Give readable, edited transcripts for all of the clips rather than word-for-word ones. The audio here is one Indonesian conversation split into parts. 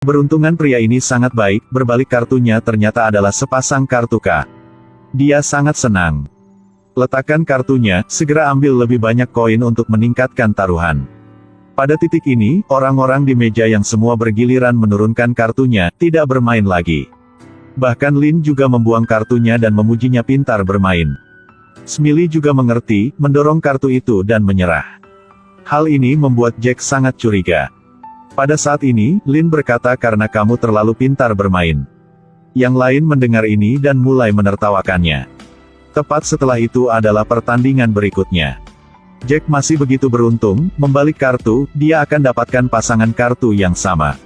Beruntungan pria ini sangat baik, berbalik kartunya ternyata adalah sepasang kartu K. Dia sangat senang. Letakkan kartunya, segera ambil lebih banyak koin untuk meningkatkan taruhan. Pada titik ini, orang-orang di meja yang semua bergiliran menurunkan kartunya, tidak bermain lagi. Bahkan Lin juga membuang kartunya dan memujinya pintar bermain. Smiley juga mengerti, mendorong kartu itu dan menyerah. Hal ini membuat Jack sangat curiga. Pada saat ini, Lin berkata karena kamu terlalu pintar bermain. Yang lain mendengar ini dan mulai menertawakannya. Tepat setelah itu adalah pertandingan berikutnya. Jack masih begitu beruntung, membalik kartu, dia akan dapatkan pasangan kartu yang sama.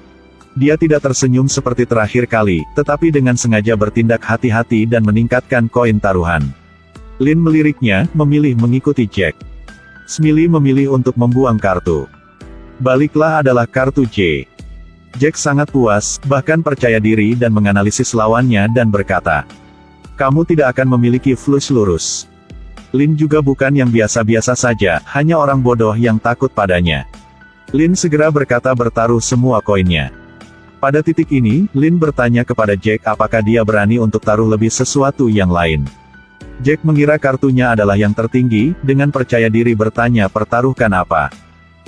Dia tidak tersenyum seperti terakhir kali, tetapi dengan sengaja bertindak hati-hati dan meningkatkan koin taruhan. Lin meliriknya, memilih mengikuti Jack. Smiley memilih untuk membuang kartu. Baliklah adalah kartu J. Jack sangat puas, bahkan percaya diri dan menganalisis lawannya dan berkata, "Kamu tidak akan memiliki flush lurus." Lin juga bukan yang biasa-biasa saja, hanya orang bodoh yang takut padanya. Lin segera berkata bertaruh semua koinnya. Pada titik ini, Lin bertanya kepada Jack apakah dia berani untuk taruh lebih sesuatu yang lain. Jack mengira kartunya adalah yang tertinggi, dengan percaya diri bertanya pertaruhkan apa.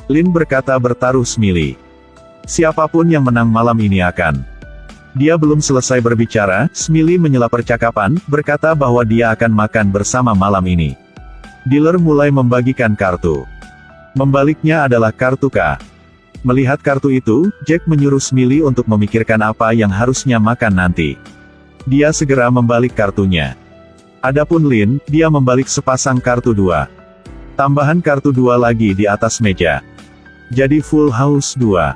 Lin berkata bertaruh Smiley. Siapapun yang menang malam ini akan. Dia belum selesai berbicara, Smiley menyela percakapan, berkata bahwa dia akan makan bersama malam ini. Dealer mulai membagikan kartu. Membaliknya adalah kartu K. Melihat kartu itu, Jack menyuruh Smiley untuk memikirkan apa yang harusnya makan nanti. Dia segera membalik kartunya. Adapun Lin, dia membalik sepasang kartu 2. Tambahan kartu 2 lagi di atas meja. Jadi full house 2.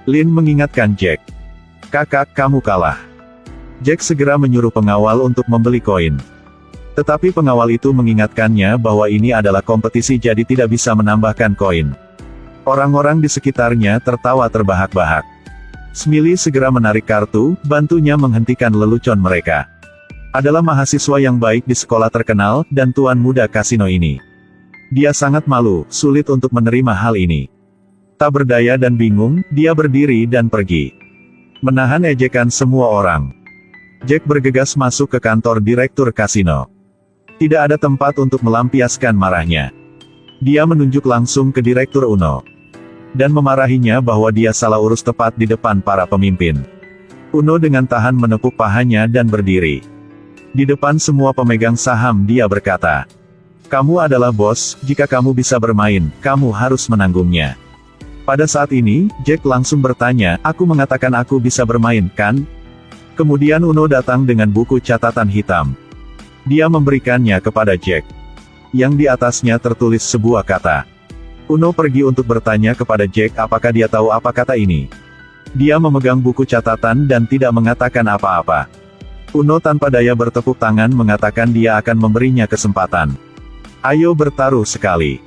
Lin mengingatkan Jack. Kakak, kamu kalah. Jack segera menyuruh pengawal untuk membeli koin. Tetapi pengawal itu mengingatkannya bahwa ini adalah kompetisi jadi tidak bisa menambahkan koin. Orang-orang di sekitarnya tertawa terbahak-bahak. Smiley segera menarik kartu, bantunya menghentikan lelucon mereka. Adalah mahasiswa yang baik di sekolah terkenal, dan tuan muda kasino ini. Dia sangat malu, sulit untuk menerima hal ini. Tak berdaya dan bingung, dia berdiri dan pergi. Menahan ejekan semua orang. Jack bergegas masuk ke kantor direktur kasino. Tidak ada tempat untuk melampiaskan marahnya. Dia menunjuk langsung ke Direktur Uno. Dan memarahinya bahwa dia salah urus tepat di depan para pemimpin. Uno dengan tahan menepuk pahanya dan berdiri. Di depan semua pemegang saham dia berkata, "Kamu adalah bos, jika kamu bisa bermain, kamu harus menanggungnya." Pada saat ini, Jack langsung bertanya, "Aku mengatakan aku bisa bermain, kan?" Kemudian Uno datang dengan buku catatan hitam. Dia memberikannya kepada Jack. Yang di atasnya tertulis sebuah kata. Uno pergi untuk bertanya kepada Jack apakah dia tahu apa kata ini. Dia memegang buku catatan dan tidak mengatakan apa-apa. Uno tanpa daya bertepuk tangan mengatakan dia akan memberinya kesempatan. "Ayo bertaruh sekali.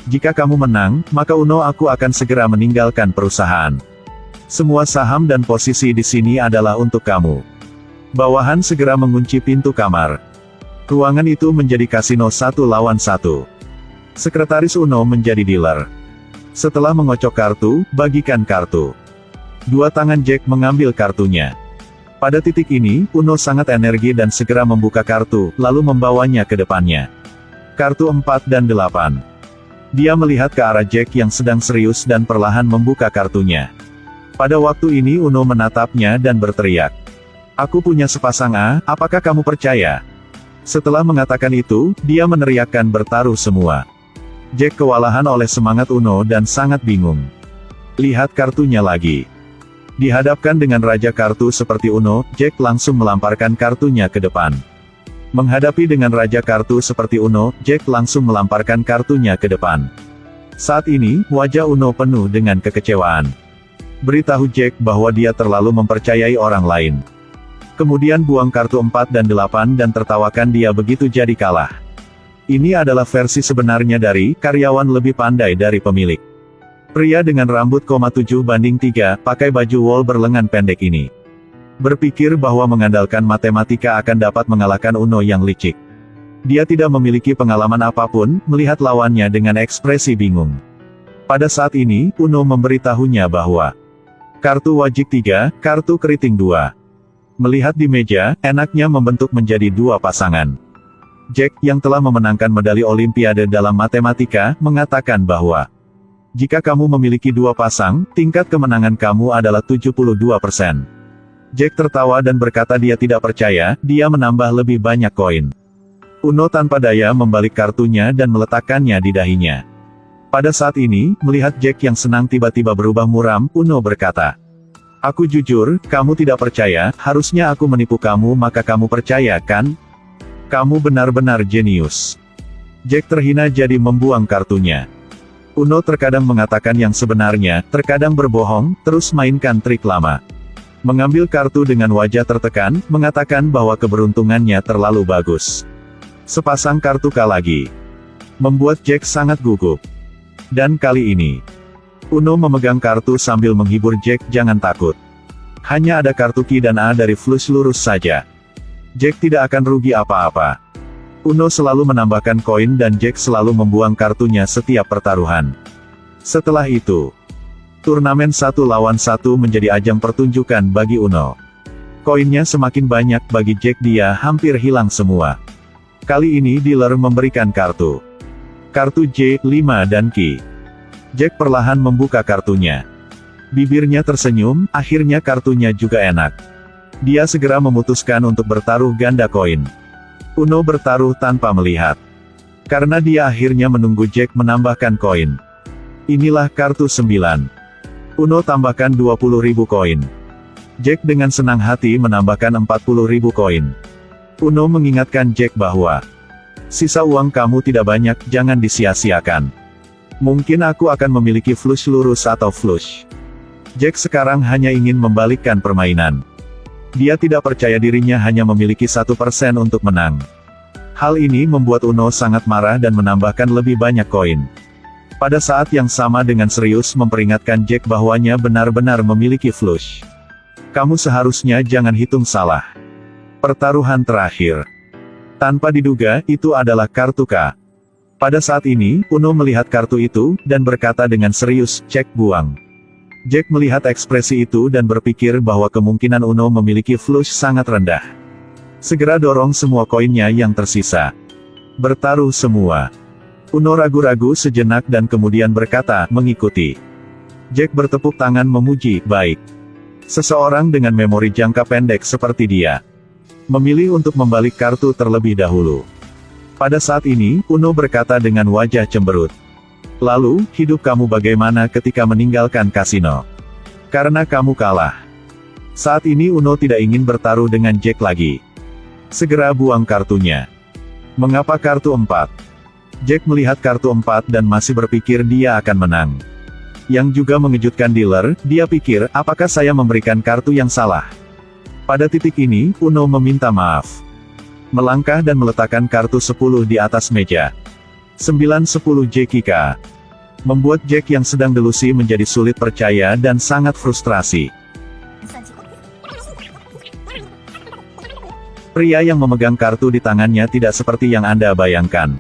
Jika kamu menang, maka Uno aku akan segera meninggalkan perusahaan. Semua saham dan posisi di sini adalah untuk kamu." Bawahan segera mengunci pintu kamar. Ruangan itu menjadi kasino 1 lawan 1. Sekretaris Uno menjadi dealer. Setelah mengocok kartu, bagikan kartu. Dua tangan Jack mengambil kartunya. Pada titik ini, Uno sangat energi dan segera membuka kartu, lalu membawanya ke depannya. Kartu 4 dan 8. Dia melihat ke arah Jack yang sedang serius dan perlahan membuka kartunya. Pada waktu ini Uno menatapnya dan berteriak. "Aku punya sepasang A, apakah kamu percaya?" Setelah mengatakan itu, dia meneriakkan bertaruh semua. Jack kewalahan oleh semangat Uno dan sangat bingung. Lihat kartunya lagi. Dihadapkan dengan raja kartu seperti Uno, Jack langsung melamparkan kartunya ke depan. Menghadapi dengan raja kartu seperti Uno, Jack langsung melamparkan kartunya ke depan. Saat ini, wajah Uno penuh dengan kekecewaan. Beritahu Jack bahwa dia terlalu mempercayai orang lain. Kemudian buang kartu 4 dan 8 dan tertawakan dia begitu jadi kalah. Ini adalah versi sebenarnya dari karyawan lebih pandai dari pemilik. Pria dengan rambut 7/3, pakai baju wol berlengan pendek ini. Berpikir bahwa mengandalkan matematika akan dapat mengalahkan Uno yang licik. Dia tidak memiliki pengalaman apapun, melihat lawannya dengan ekspresi bingung. Pada saat ini, Uno memberitahunya bahwa Kartu wajik 3, kartu keriting 2. Melihat di meja, enaknya membentuk menjadi dua pasangan. Jack, yang telah memenangkan medali Olimpiade dalam matematika, mengatakan bahwa jika kamu memiliki dua pasang, tingkat kemenangan kamu adalah 72%. Jack tertawa dan berkata dia tidak percaya, dia menambah lebih banyak koin. Uno tanpa daya membalik kartunya dan meletakkannya di dahinya. Pada saat ini, melihat Jack yang senang tiba-tiba berubah muram, Uno berkata, "Aku jujur, kamu tidak percaya, harusnya aku menipu kamu maka kamu percaya kan? Kamu benar-benar jenius." Jack terhina jadi membuang kartunya. Uno terkadang mengatakan yang sebenarnya, terkadang berbohong, terus mainkan trik lama. Mengambil kartu dengan wajah tertekan, mengatakan bahwa keberuntungannya terlalu bagus. Sepasang kartu K lagi. Membuat Jack sangat gugup. Dan kali ini, Uno memegang kartu sambil menghibur Jack, "Jangan takut. Hanya ada kartu Q dan A dari flush lurus saja. Jack tidak akan rugi apa-apa." Uno selalu menambahkan koin dan Jack selalu membuang kartunya setiap pertaruhan. Setelah itu, turnamen 1 lawan 1 menjadi ajang pertunjukan bagi Uno. Koinnya semakin banyak bagi Jack, dia hampir hilang semua. Kali ini dealer memberikan kartu J, 5 dan Q. Jack perlahan membuka kartunya. Bibirnya tersenyum, akhirnya kartunya juga enak. Dia segera memutuskan untuk bertaruh ganda koin. Uno bertaruh tanpa melihat. Karena dia akhirnya menunggu Jack menambahkan koin. Inilah kartu 9. Uno tambahkan 20.000 koin. Jack dengan senang hati menambahkan 40.000 koin. Uno mengingatkan Jack bahwa sisa uang kamu tidak banyak, jangan disia-siakan. Mungkin aku akan memiliki flush lurus atau flush. Jack sekarang hanya ingin membalikkan permainan. Dia tidak percaya dirinya hanya memiliki 1% untuk menang. Hal ini membuat Uno sangat marah dan menambahkan lebih banyak koin. Pada saat yang sama dengan serius memperingatkan Jack bahwanya benar-benar memiliki flush. Kamu seharusnya jangan hitung salah. Pertaruhan terakhir. Tanpa diduga, itu adalah kartu K. Pada saat ini, Uno melihat kartu itu, dan berkata dengan serius, "Cek buang." Jack melihat ekspresi itu dan berpikir bahwa kemungkinan Uno memiliki flush sangat rendah. Segera dorong semua koinnya yang tersisa. Bertaruh semua. Uno ragu-ragu sejenak dan kemudian berkata, "Mengikuti." Jack bertepuk tangan memuji, "Baik. Seseorang dengan memori jangka pendek seperti dia memilih untuk membalik kartu terlebih dahulu." Pada saat ini, Uno berkata dengan wajah cemberut, "Lalu, hidup kamu bagaimana ketika meninggalkan kasino? Karena kamu kalah." Saat ini Uno tidak ingin bertaruh dengan Jack lagi. Segera buang kartunya. Mengapa kartu 4? Jack melihat kartu 4 dan masih berpikir dia akan menang. Yang juga mengejutkan dealer, dia pikir, apakah saya memberikan kartu yang salah? Pada titik ini, Uno meminta maaf. Melangkah dan meletakkan kartu 10 di atas meja. 9-10 JKK. Membuat Jack yang sedang delusi menjadi sulit percaya dan sangat frustrasi. Pria yang memegang kartu di tangannya tidak seperti yang Anda bayangkan.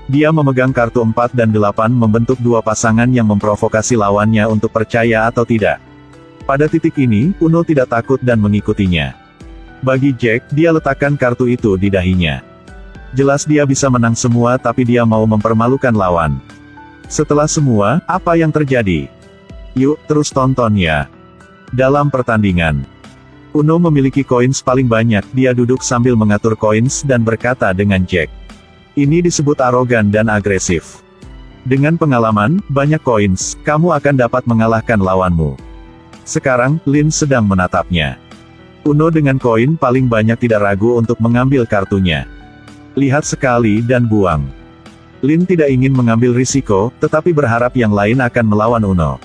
Dia memegang kartu 4 dan 8 membentuk dua pasangan yang memprovokasi lawannya untuk percaya atau tidak. Pada titik ini, Uno tidak takut dan mengikutinya. Bagi Jack, dia letakkan kartu itu di dahinya. Jelas dia bisa menang semua tapi dia mau mempermalukan lawan. Setelah semua, apa yang terjadi? Yuk, terus tonton ya. Dalam pertandingan, Uno memiliki koins paling banyak, dia duduk sambil mengatur koins dan berkata dengan Jack. Ini disebut arogan dan agresif. Dengan pengalaman, banyak koins, kamu akan dapat mengalahkan lawanmu. Sekarang, Lin sedang menatapnya. Uno dengan koin paling banyak tidak ragu untuk mengambil kartunya. Lihat sekali dan buang. Lin tidak ingin mengambil risiko, tetapi berharap yang lain akan melawan Uno.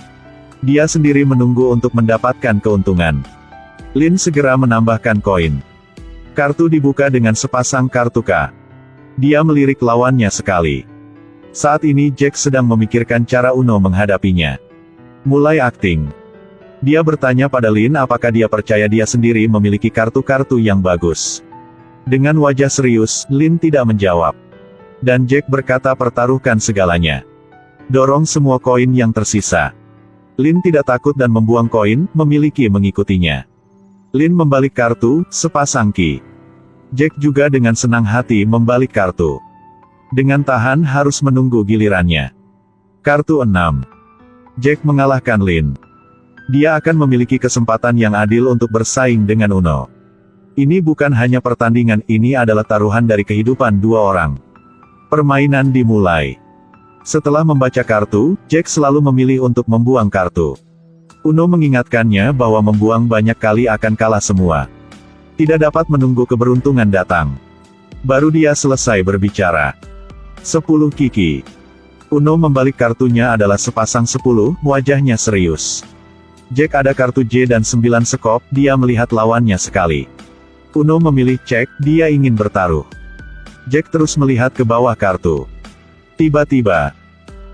Dia sendiri menunggu untuk mendapatkan keuntungan. Lin segera menambahkan koin. Kartu dibuka dengan sepasang kartu K. Dia melirik lawannya sekali. Saat ini Jack sedang memikirkan cara Uno menghadapinya. Mulai akting. Dia bertanya pada Lin apakah dia percaya dia sendiri memiliki kartu-kartu yang bagus. Dengan wajah serius, Lin tidak menjawab. Dan Jack berkata pertaruhkan segalanya. Dorong semua koin yang tersisa. Lin tidak takut dan membuang koin, memiliki mengikutinya. Lin membalik kartu, sepasang ki. Jack juga dengan senang hati membalik kartu. Dengan tahan harus menunggu gilirannya. Kartu 6. Jack mengalahkan Lin. Dia akan memiliki kesempatan yang adil untuk bersaing dengan Uno. Ini bukan hanya pertandingan, ini adalah taruhan dari kehidupan dua orang. Permainan dimulai. Setelah membaca kartu, Jack selalu memilih untuk membuang kartu. Uno mengingatkannya bahwa membuang banyak kali akan kalah semua. Tidak dapat menunggu keberuntungan datang. Baru dia selesai berbicara. 10 kiki. Uno membalik kartunya adalah sepasang 10, wajahnya serius. Jack ada kartu J dan 9 sekop, dia melihat lawannya sekali. Uno memilih cek, dia ingin bertaruh. Jack terus melihat ke bawah kartu. Tiba-tiba,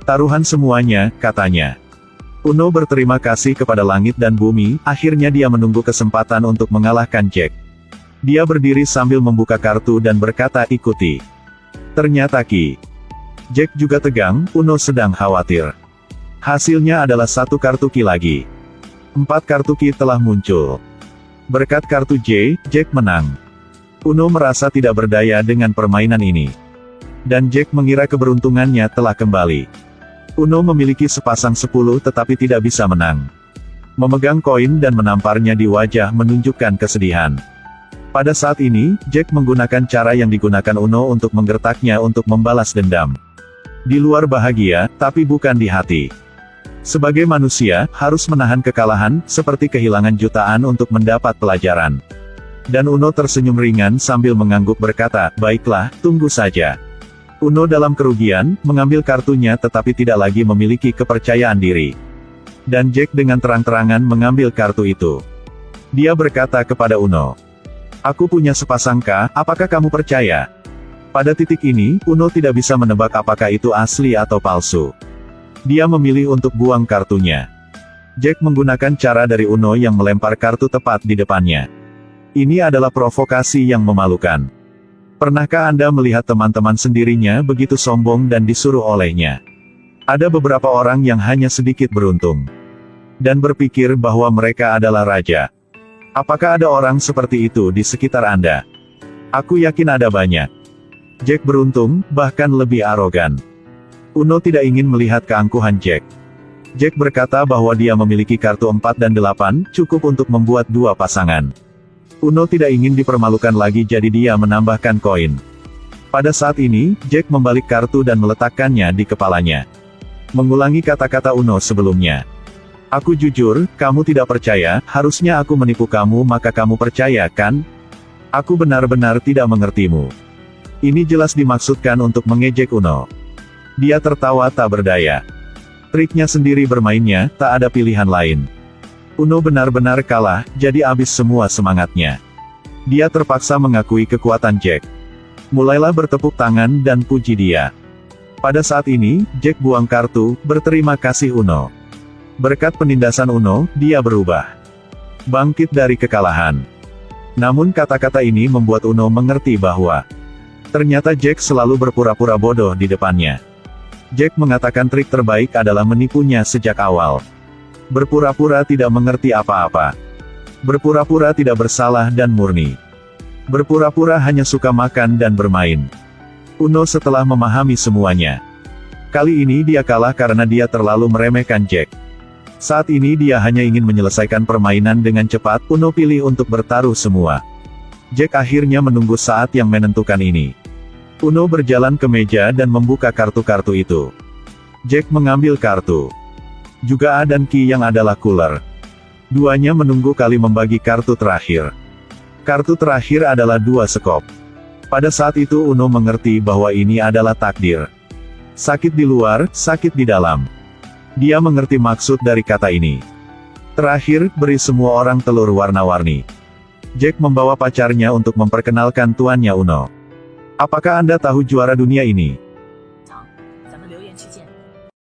taruhan semuanya, katanya. Uno berterima kasih kepada langit dan bumi, akhirnya dia menunggu kesempatan untuk mengalahkan Jack. Dia berdiri sambil membuka kartu dan berkata ikuti. Ternyata ki. Jack juga tegang, Uno sedang khawatir. Hasilnya adalah 1 kartu ki lagi. 4 kartu ki telah muncul. Berkat kartu J, Jack menang. Uno merasa tidak berdaya dengan permainan ini. Dan Jack mengira keberuntungannya telah kembali. Uno memiliki sepasang 10 tetapi tidak bisa menang. Memegang koin dan menamparnya di wajah menunjukkan kesedihan. Pada saat ini, Jack menggunakan cara yang digunakan Uno untuk menggertaknya untuk membalas dendam. Di luar bahagia, tapi bukan di hati. Sebagai manusia, harus menahan kekalahan, seperti kehilangan jutaan untuk mendapat pelajaran. Dan Uno tersenyum ringan sambil mengangguk berkata, baiklah, tunggu saja. Uno dalam kerugian, mengambil kartunya tetapi tidak lagi memiliki kepercayaan diri. Dan Jack dengan terang-terangan mengambil kartu itu. Dia berkata kepada Uno. Aku punya sepasang K, apakah kamu percaya? Pada titik ini, Uno tidak bisa menebak apakah itu asli atau palsu. Dia memilih untuk buang kartunya. Jack menggunakan cara dari Uno yang melempar kartu tepat di depannya. Ini adalah provokasi yang memalukan. Pernahkah Anda melihat teman-teman sendirinya begitu sombong dan disuruh olehnya? Ada beberapa orang yang hanya sedikit beruntung. Dan berpikir bahwa mereka adalah raja. Apakah ada orang seperti itu di sekitar Anda? Aku yakin ada banyak. Jack beruntung, bahkan lebih arogan. Uno tidak ingin melihat keangkuhan Jack. Jack berkata bahwa dia memiliki kartu 4 dan 8, cukup untuk membuat 2 pasangan. Uno tidak ingin dipermalukan lagi jadi dia menambahkan koin. Pada saat ini, Jack membalik kartu dan meletakkannya di kepalanya. Mengulangi kata-kata Uno sebelumnya. Aku jujur, kamu tidak percaya, harusnya aku menipu kamu maka kamu percaya kan? Aku benar-benar tidak mengertimu. Ini jelas dimaksudkan untuk mengejek Uno. Dia tertawa tak berdaya. Triknya sendiri bermainnya, tak ada pilihan lain. Uno benar-benar kalah, jadi habis semua semangatnya. Dia terpaksa mengakui kekuatan Jack. Mulailah bertepuk tangan dan puji dia. Pada saat ini, Jack buang kartu, berterima kasih Uno. Berkat penindasan Uno, dia berubah. Bangkit dari kekalahan. Namun kata-kata ini membuat Uno mengerti bahwa ternyata Jack selalu berpura-pura bodoh di depannya. Jack mengatakan trik terbaik adalah menipunya sejak awal. Berpura-pura tidak mengerti apa-apa. Berpura-pura tidak bersalah dan murni. Berpura-pura hanya suka makan dan bermain. Uno setelah memahami semuanya. Kali ini dia kalah karena dia terlalu meremehkan Jack. Saat ini dia hanya ingin menyelesaikan permainan dengan cepat, Uno pilih untuk bertaruh semua. Jack akhirnya menunggu saat yang menentukan ini. Uno berjalan ke meja dan membuka kartu-kartu itu. Jack mengambil kartu. Juga A dan Ki yang adalah cooler. Duanya menunggu kali membagi kartu terakhir. Kartu terakhir adalah 2 sekop. Pada saat itu Uno mengerti bahwa ini adalah takdir. Sakit di luar, sakit di dalam. Dia mengerti maksud dari kata ini. Terakhir, beri semua orang telur warna-warni. Jack membawa pacarnya untuk memperkenalkan tuannya Uno. Apakah Anda tahu juara dunia ini?